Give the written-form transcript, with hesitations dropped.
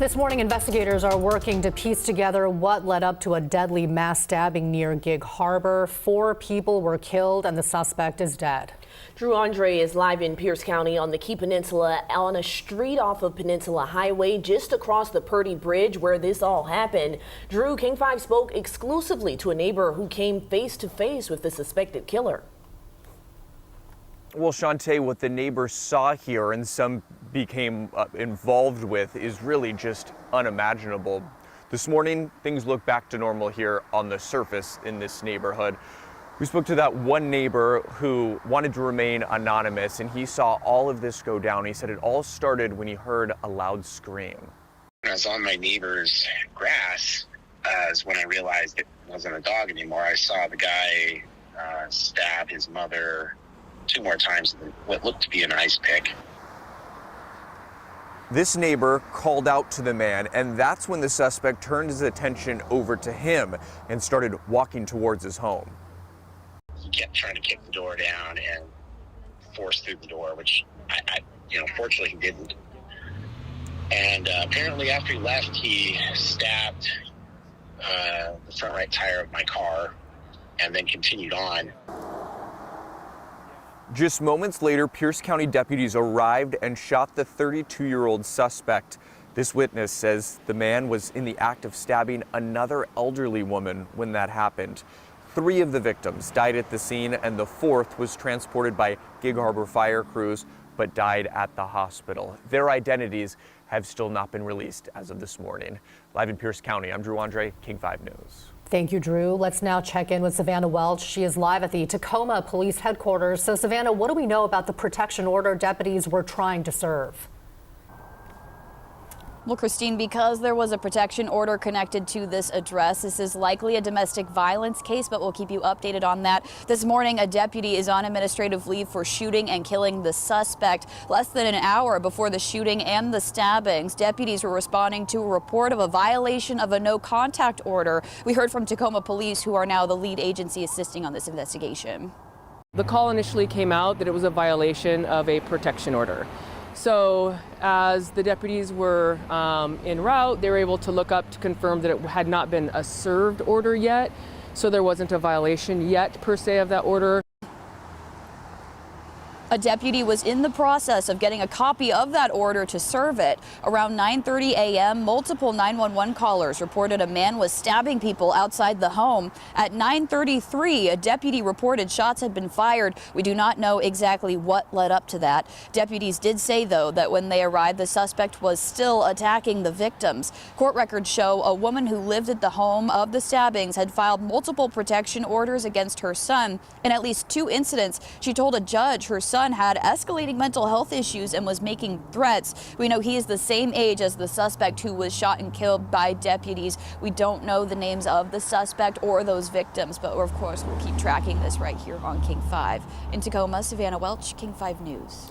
This morning, investigators are working to piece together what led up to a deadly mass stabbing near Gig Harbor. 4 people were killed and the suspect is dead. Drew Andre is live in Pierce County on the Key Peninsula on a street off of Peninsula Highway just across the Purdy Bridge where this all happened. Drew, King 5 spoke exclusively to a neighbor who came face to face with the suspected killer. Well, Shantae, what the neighbors saw here and some became involved with is really just unimaginable. This morning, things look back to normal here on the surface in this neighborhood. We spoke to that one neighbor who wanted to remain anonymous, and he saw all of this go down. He said it all started when he heard a loud scream. When I was on my neighbor's grass, is when I realized it wasn't a dog anymore. I saw the guy stab his mother 2 more times with what looked to be an ice pick. This neighbor called out to the man, and that's when the suspect turned his attention over to him and started walking towards his home. He kept trying to kick the door down and force through the door, which I fortunately he didn't. And apparently after he left, he stabbed the front right tire of my car and then continued on. Just moments later, Pierce County deputies arrived and shot the 32-year-old suspect. This witness says the man was in the act of stabbing another elderly woman when that happened. 3 of the victims died at the scene, and the 4th was transported by Gig Harbor fire crews but died at the hospital. Their identities have still not been released as of this morning. Live in Pierce County, I'm Drew Andre, King 5 News. Thank you, Drew. Let's now check in with Savannah Welch. She is live at the Tacoma Police Headquarters. So, Savannah, what do we know about the protection order deputies were trying to serve? Well, Christine, because there was a protection order connected to this address, this is likely a domestic violence case, but we'll keep you updated on that. This morning, a deputy is on administrative leave for shooting and killing the suspect. Less than an hour before the shooting and the stabbings, deputies were responding to a report of a violation of a no-contact order. We heard from Tacoma Police, who are now the lead agency assisting on this investigation. The call initially came out that it was a violation of a protection order. So as the deputies were en route, they were able to look up to confirm that it had not been a served order yet. So there wasn't a violation yet per se of that order. A deputy was in the process of getting a copy of that order to serve it. Around 9:30 a.m., multiple 911 callers reported a man was stabbing people outside the home. At 9:33, a deputy reported shots had been fired. We do not know exactly what led up to that. Deputies did say, though, that when they arrived, the suspect was still attacking the victims. Court records show a woman who lived at the home of the stabbings had filed multiple protection orders against her son. In at least 2 incidents, she told a judge her son had escalating mental health issues and was making threats. We know he is the same age as the suspect who was shot and killed by deputies. We don't know the names of the suspect or those victims, but of course we'll keep tracking this right here on King 5. In Tacoma, Savannah Welch, King 5 News.